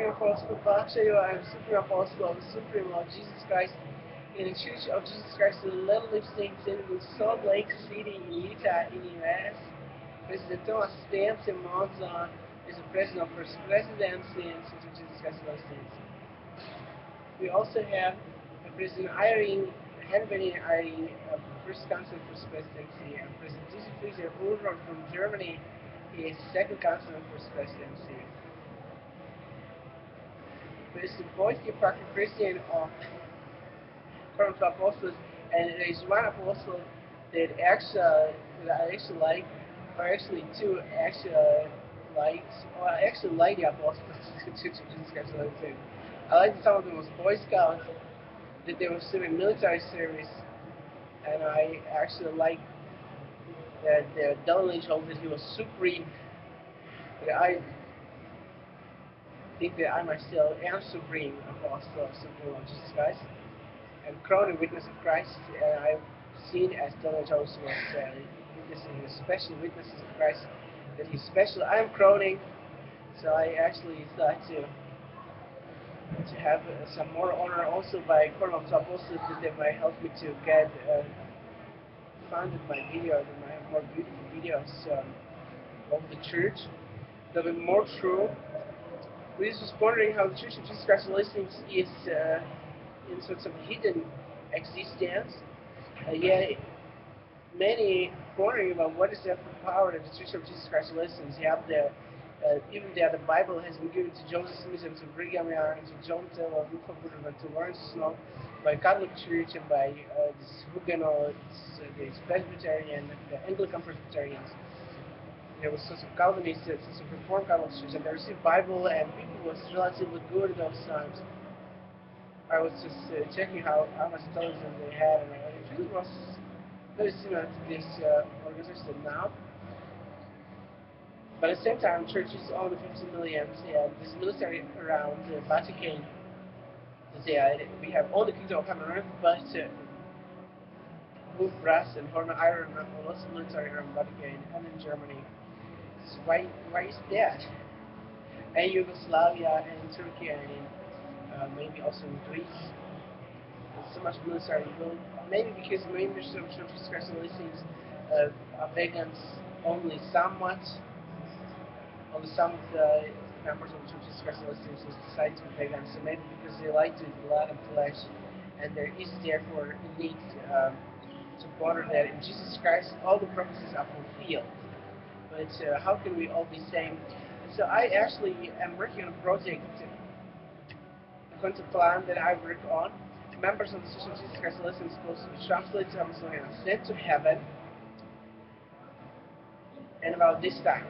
Supreme Apostle Bakshayo. I'm Supreme Apostle of the Supreme Lord Jesus Christ in the Church of Jesus Christ of the Little Leaf Saints in Salt Lake City, in Utah, in the U.S. Presidentão assistente Monzon is the president of First Presidency in Church of Jesus Christ of the Saints. We also have President Irene, Henry Irene, First Council First Presidency, and President Friedrich Ulrich from Germany is Second Council First Presidency. President Wojciech Parker Christian of Current Apostles, and there is one apostle that I actually like, or actually two I actually like the apostles to Jesus Christ. I like some of them was Boy Scouts, that they were still in military service, and I actually like that Donald Lynch told that he was supreme. That I think that I myself am supreme apostle of Supreme Lord Jesus Christ, and crowned witness of Christ, and I've seen as Donald Jones was witnessing the special witnesses of Christ, that he's special. I am crowning, so I actually thought to have some more honor also by Colonel Apostles that they might help me to get funded my video, that might have more beautiful videos of the church. They'll be more true. We're just wondering how the Church of Jesus Christ of Listings is in sorts of hidden existence. Yet many wondering about what is the power of the Church of Jesus Christ of Listings. You have the even there the Bible has been given to Joseph Smith and to Brigham Young and to John Taylor, Rupert Woodruff and to Lawrence Snow by Catholic Church and by this Huguenots, the Presbyterian, the Anglican Presbyterians. There was sort of Calvinists, sort of Reformed Catholic Church, and they received Bible, and people was relatively good at those times. I was just checking how much television they had, and it really was very similar to this organization now. But at the same time, churches own 50 million, and this military around the Vatican. We have all the kingdom of heaven and earth, but both brass and horn iron and lots of military around Vatican and in Germany. So why is that? And Yugoslavia and Turkey and maybe also in Greece. There's so much military. Well, maybe because members of Church of Jesus Christ of Listings are pagans only somewhat. Only some of the members of the Church of Jesus Christ of Listings decide to be pagans. So maybe because they like to eat blood and flesh, and there is therefore a need to ponder that in Jesus Christ all the prophecies are fulfilled. But how can we all be same? So I actually am working on a project, according to plan that I work on. Members of the Church of Jesus Christ of Listings are supposed to be translated to Amazonian and sent to heaven. And about this time,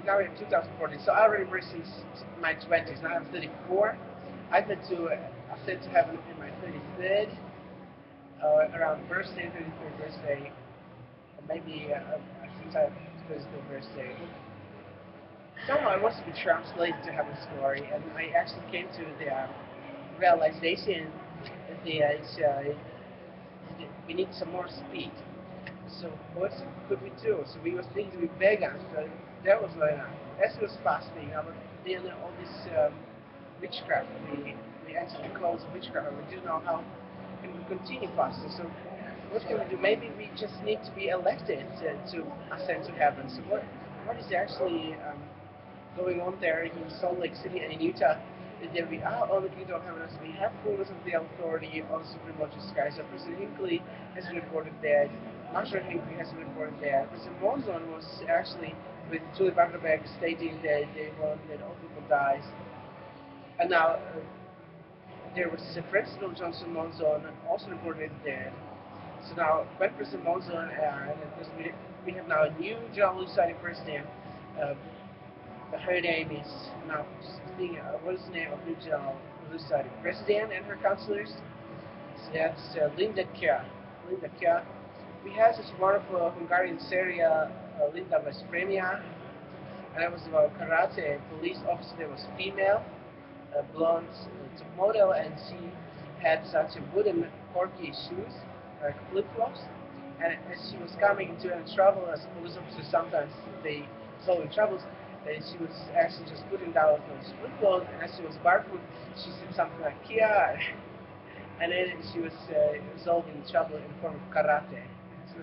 now we're in 2014, so I already worked since my 20s. Now I'm 34. I had to ascend to heaven in my 33rd, around birthday, 33rd birthday, or maybe a few times physical birthday. Somehow I wanted to be translated to heaven's glory, and I actually came to the realization that we need some more speed. So what could we do? So we were thinking to be vegans. So that was as was fasting. But then all this witchcraft, we entered the clothes of witchcraft, and we didn't know how can we continue fasting. So what can we do? Maybe we just need to be elected to ascend to heaven. So what is actually going on there in Salt Lake City and in Utah? That we are all the kingdom of heaven, we have fullness of the authority of Supreme Lord Jesus Christ. So President Hinckley has reported that. Marshall Hinckley has reported that. President Monzon was actually with Julie Vanderbeck stating that they want that all people dies. And now there was President Johnson Monzon also reported that. So now when President Monzon and we have now a new General Lucidi president. Her name is now what is the name of new General Lucidi president and her counselors? So that's Linda Kja. Linda Kja. We had such wonderful Hungarian Seria, Linda Vespremia, and that was about karate. A police officer that was female, blonde, top model, and she had such a wooden corky shoes, like flip-flops. And as she was coming into trouble as a police officer, sometimes they solve troubles. She was actually just putting down those food clothes, and as she was barefoot, she said something like "Kia," and then she was resolving trouble in the form of karate. So,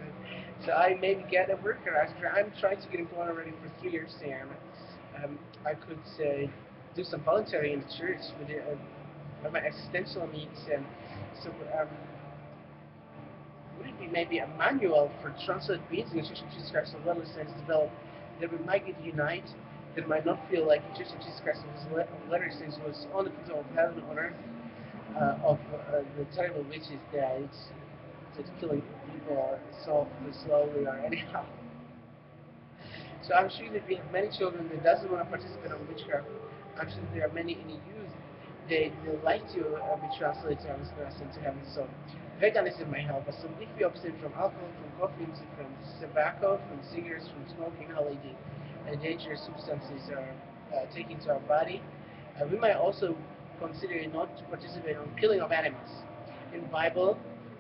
so I maybe get a worker. I'm trying to get employed already for 3 years there. I could do some voluntary in the church with my existential needs. So would it be maybe a manual for translated beings in the Church of Jesus Christ of Latter-day Saints developed that we might get unite, that might not feel like the Church of Jesus Christ of Latter-day Saints was on the kingdom of heaven on earth, of the terrible witches that it's killing people softly, slowly, or anyhow. So I'm sure that we have many children that doesn't want to participate in witchcraft. I'm sure that there are many in the youth they like to be translated to understand into heaven. So veganism may help us. So if we abstain from alcohol, from coffee, from tobacco, from cigarettes, from smoking, all the dangerous substances are taken to our body, we might also consider not to participate in killing of animals. In the Bible,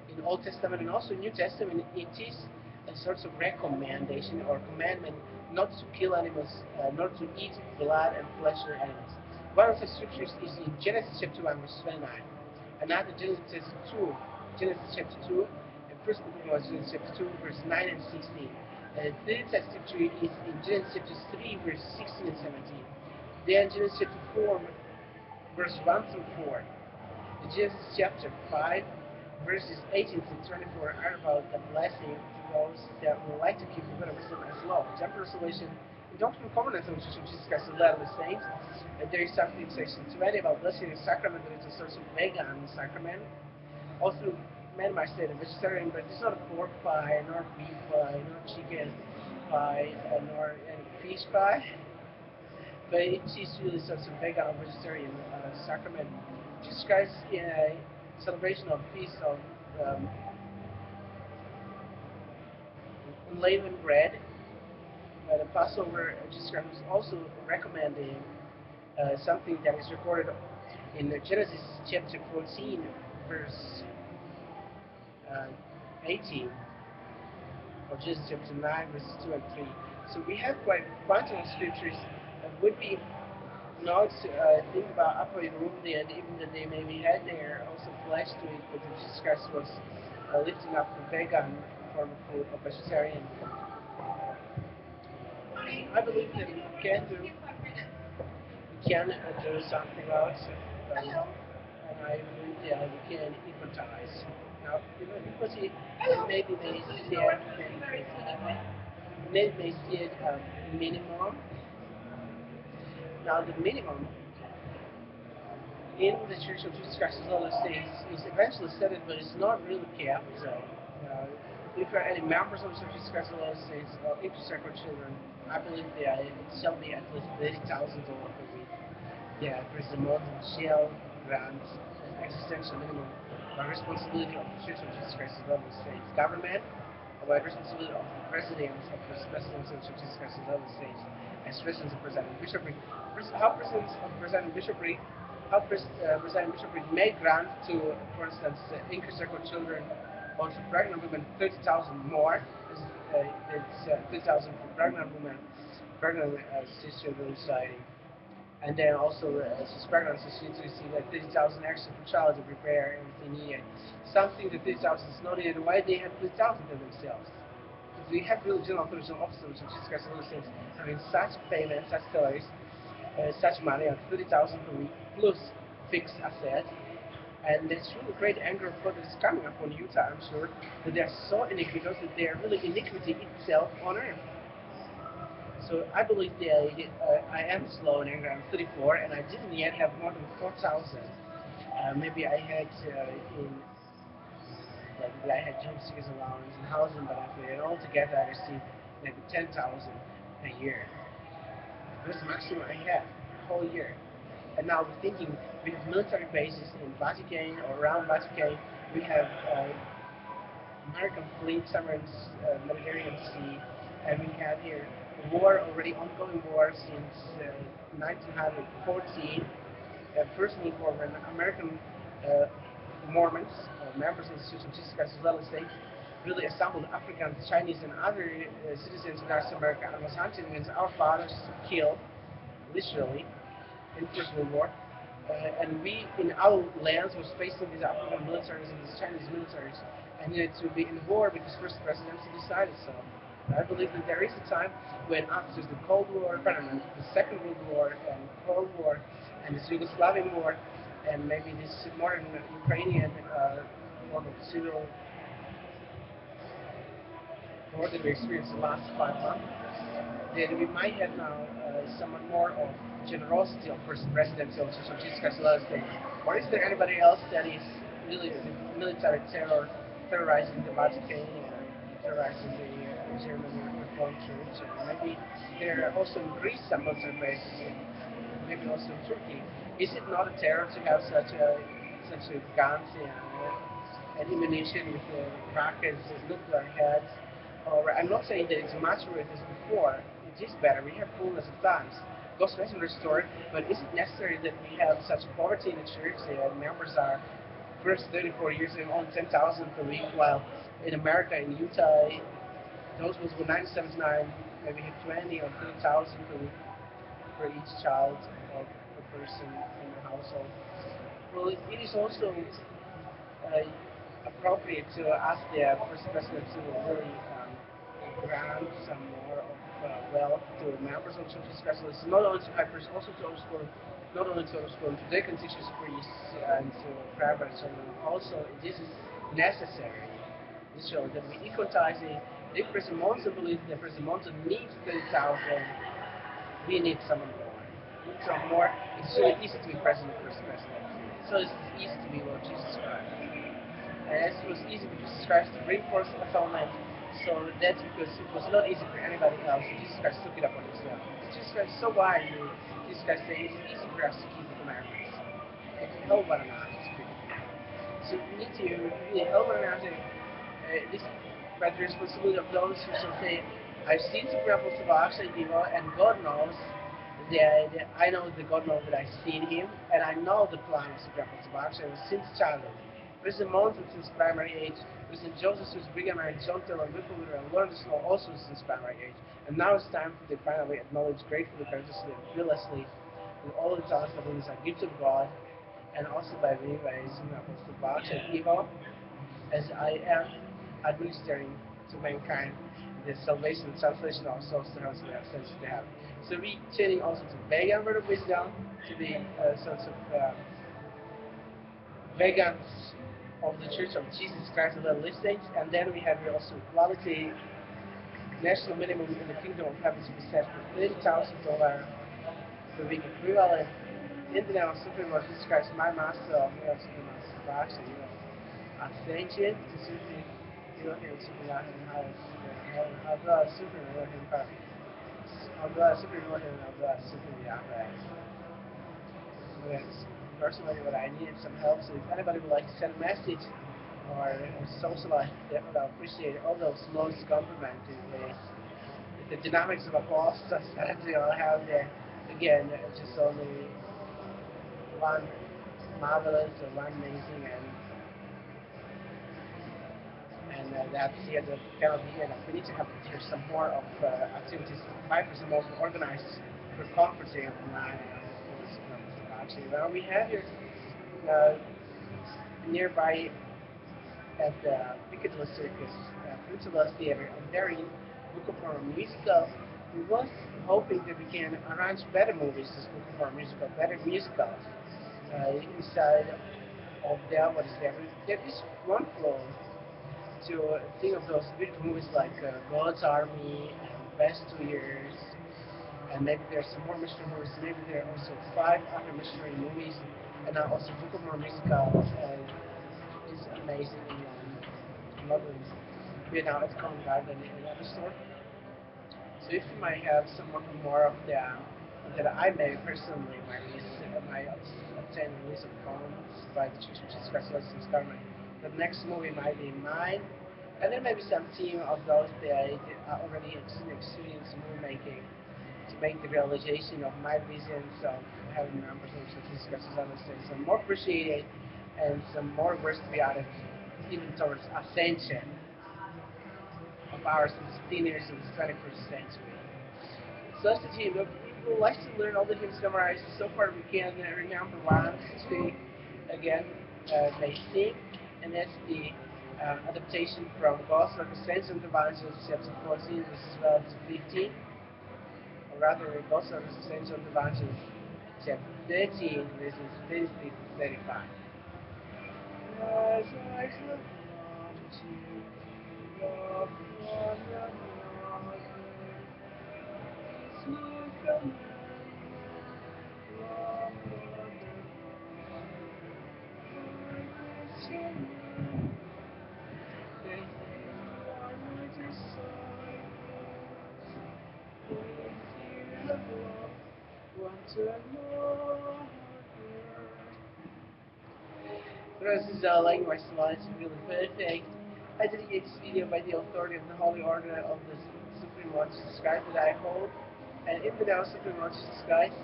in the Old Testament, and also New Testament, it is a sort of recommendation or commandment not to kill animals, not to eat blood and flesh of animals. One of the scriptures is in Genesis chapter 1, verse 29. Another Genesis 2, Genesis chapter 2, and first book of Moses, Genesis chapter 2, verse 9 and 16. And the third text scripture is in Genesis chapter 3, verse 16 and 17. Then Genesis chapter 4, verse 1 through 4. In Genesis chapter 5, verses 18 through 24 are about the blessing to those that would like to keep the word of wisdom as law. Temporal salvation, in Doctrine and Covenants of the Church of Jesus Christ of Latter-day Saints, there is something in section 20 about blessing the sacrament that it's a sort of vegan sacrament. Also, men might say the vegetarian, but it's not a pork pie, nor beef pie, nor chicken pie, nor any fish pie. But it is really sort of vegan or vegetarian sacrament. Jesus Christ in a celebration of feast of unleavened bread, the Passover, Jesus Christ was also recommending something that is recorded in Genesis chapter 14, verse 18, or Genesis chapter 9, verses 2 and 3. So we have quite quantum of scriptures that would be not think about Upper European, even though they maybe had their also flesh to it, but Jesus Christ was lifting up the vegan form of food, or vegetarian. I believe that we can do something about it, and I believe that we can equalize. Now, equality maybe may see it, maybe may see it minimum. Now, the minimum in the Church of Jesus Christ of Latter-day Saints is eventually set it, but it's not really kept. So, if there are any members of the Church of Jesus Christ of Latter-day Saints or intersacred children, I believe that it shall be at least $30,000 per week. Yeah, President Morton shall grant an existential minimum by responsibility of the Church of Jesus Christ of Latter-day Saints government, or by responsibility of the presidents of the presidents of the Church of Jesus Christ of Latter-day Saints as presidents of presiding bishopric. How presidents of presiding bishopric presiding bishopric may grant to, for instance, incarcerated children or to pregnant women 30,000 more. It's 30,000 for pregnant women, pregnant sister society. And then also, she's pregnant, so she needs to receive like 30,000 extra per child to prepare everything needed. Something that 30,000 is not needed. Why they have 30,000 for themselves? If we have really general authorities and officers, which Jesus Christ of Latter-day Saints, having such payment, such salaries, such money, like 30,000 per week, plus fixed assets, and there's really great anger of God that is coming upon Utah, I'm sure, that they are so iniquitous that they are really iniquity itself on earth. So I believe that I am slow in anger. I'm 34, and I didn't yet have more than 4,000. Maybe I had maybe I had job seekers allowance and housing benefit, and altogether I received maybe 10,000 a year. That's the maximum I have a whole year. And now we're thinking we have military bases in Vatican or around Vatican. We have American fleet somewhere in the Mediterranean Sea, and we have here a war, already ongoing war since 1914, First World War, when American Mormons, or members of the Church of Jesus Christ of Latter-day Saints, really assembled Africans, Chinese, and other citizens of North America and was hunting against our fathers to kill literally, in the First World War. And we, in our lands, was facing these African militaries and these Chinese militaries, and needed to be in war because first presidency decided so. I believe that there is a time when after the Cold War, pardon, the Second World War and Cold War and this Yugoslavian War and maybe this modern Ukrainian form of civil war that we experienced the last 5 months, that we might have now somewhat more of generosity of first presidency also. So Jesus Christ allows them. Or is there anybody else that is really the military terror, terrorizing the Vatican and terrorizing the German Reformed Church? And maybe there are also in Greece some military bases, and maybe also in Turkey. Is it not a terror to have such a guns and ammunition with rockets, nuclear heads? Or I'm not saying that it's much where it is before. It is better. We have fullness of times. God's grace is restored, but is it necessary that we have such poverty in the church? The members are first 34 years and only 10,000 per week, while in America, in Utah, those was 979, maybe 20 or 30,000 per week for each child or per person in the household. Well, it is also appropriate to ask the first president to really grant some more of wealth to members of church specialists, not only to hypers, also to overscore, not only to overscore to deacon teachers, priests, and to rabbis, and also this is necessary. This shows that we equalizing the President Monson believes that President Monson needs 30,000, we need someone more. We need some more. It's really easy to be president first president. So it's easy to be Lord Jesus Christ. And as it was easy for Jesus Christ to bring forth atonement, so that's because it was not easy for anybody else. Jesus Christ took it upon himself. Jesus Christ is so wise. Jesus Christ said it's easy for us to keep the commandments and to help one another to keep the commandments. So we need to really help one another. This by the responsibility of those who shall say, I've seen Supreme Apostle actually evil, and God knows that I know that God knows that I've seen him, and I know the plan of Supreme Apostle actually since childhood. President Monson since primary age, President Joseph since Brigham Young, John Taylor, Whipple and Lawrence Snow also since primary age. And now it's time for them to finally acknowledge gratefully, courteously, and fearlessly that all the talents of things are gifts of God, and also by me, by Supreme Apostle Bach and evil, as I am administering to mankind the salvation and translation of souls to heaven, so they have sense to heaven. So we turning also to vegan word of wisdom, to be sorts of vegans of the Church of Jesus Christ of Latter-day Saints, and then we have here also equality, national minimum in the kingdom of heaven to be set for $30,000 per week equivalent in the name of Supreme Lord Jesus Christ, my Master, of my Supreme Master, Vaksha, Ascension, Supreme Elohim, Supreme Elohim, Abdullah, Supreme Elohim, Abdullah, Supreme Elohim, Abdullah, Supreme Yahweh. Personally, what I needed some help, so if anybody would like to send a message or socialize, definitely I would appreciate it. Although most complimenting the dynamics of apostles that we all have there. Again, just only one marvelous or one amazing, and that's here the cannot be enough. We need to have here some more of activities. 5% more organized for conferencing of online. Actually, well, we have here uh, nearby at the Piccadilly Circus, Fruitula Theater, and there in Book of Mormon musical. We was hoping that we can arrange better movies, this Book of Mormon musical, better musicals inside of there. What is there? There is one floor to think of those beautiful movies like God's Army and Best 2 Years, and maybe there's some more missionary movies. Maybe there are also 5 other missionary movies, and now also Book of Mormon musical is amazing in London. We are now at Covent Garden in another store. So if you might have some more of them that I may personally might obtain release of funds by the Church of Jesus Christ Lessons Government. The next movie might be mine, and then maybe some team of those that are already experienced movie making to make the realization of my visions of having members of the Church of Jesus Christ Lessons some more appreciated and some more words to be added even towards ascension of ours in the 16 years of the 21st century. So as the team, would like to learn all the hymns memorized. So far we can remember one, two, again, may sing, and that's the adaptation from Gospel of the Saints and the Evangelists, chapter 14, verses 12 to 15, or rather, Gospel of the Saints and the Evangelists, chapter 13, verses 33 to 35. As I have loved you, love one another. This new commandment, love one another. For this your name, that you are my disciples, that you have loved one another. This is likewise slides really perfect. I dedicate this video by the authority of the Holy Order of the Supreme Lord Jesus Christ that I hold, and in the name of Supreme Lord Jesus Christ,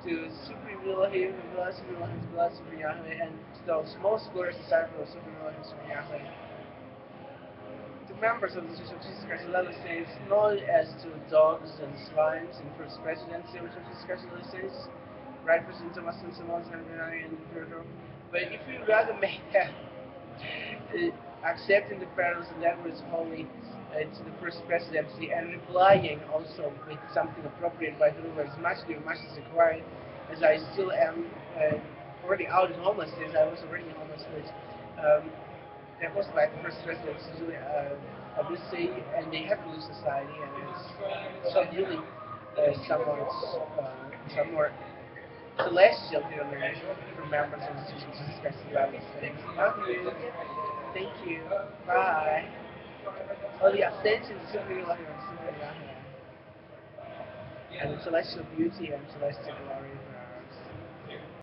to Supreme Elohim, and blessed Supreme Elohim, blessed Supreme Yahweh, and to those most glorious disciples of Supreme Elohim, Supreme Yahweh. To members of the Church of Jesus Christ of Latter Saints, not as to dogs and slimes in First Presidency of the Church of Jesus Christ of Latter Saints, right President Thomas and Simons and Renari and Virgo. But if you rather make that accepting the prayers and that was holy to the First Presidency and replying also with something appropriate by the Lord as much as required, as I still am already out in homelessness. I was already in homelessness. That was like the First Presidency of this city, and they have to lose society, and it's so really somewhat celestial here on the earth for members of the Church of Jesus Christ of Latter-day Saints. Love you. Thank you. Bye. Oh, the ascension is super Yahweh, super Yahweh. And the celestial beauty and celestial glory.